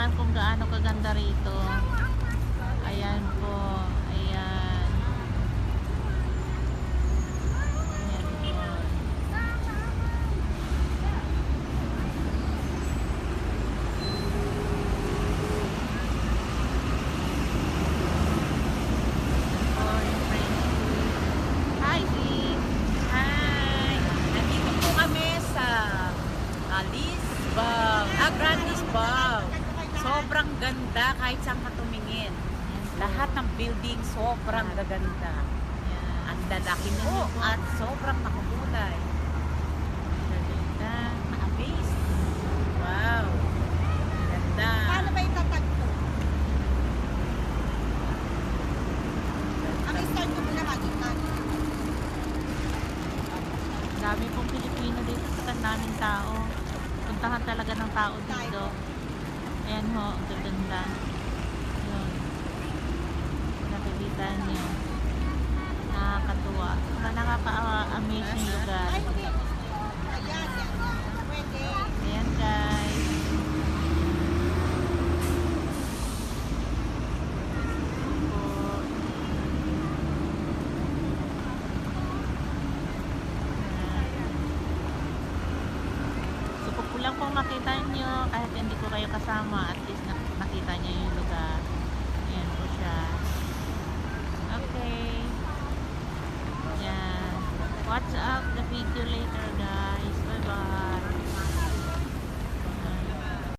naman kung gaano kaganda rito. Ayan po. Ayan. Ayan po. Oh, yung French food. Hi, Zee. Hi. Nandito po kami sa Grand Lisbon. Sobrang ganda kahit saan ka tumingin. Lahat ng building sobrang gaganda. Ayan. Ang lalaki mo at sobrang makukulay. Ganda. Na-amaze. Wow. Ganda. Paano ba itatagpo? Ang start ko muna magic man. Dami pong Pilipino dito sa daming tao. Puntahan talaga ng tao dito. Ayan ho, ang gaganda. Yun. Nakikita niyo. Nakakatuwa. Nakaka-amazing lugar. Ay, hindi. Ayan, yan. Pwede. Ayan guys. Po. Gusto ko lang kung makita nyo kahit hindi ko kayo kasama, at least nakita nyo yung lugar. Ayan po siya. Okay. Yan. Watch out the video later.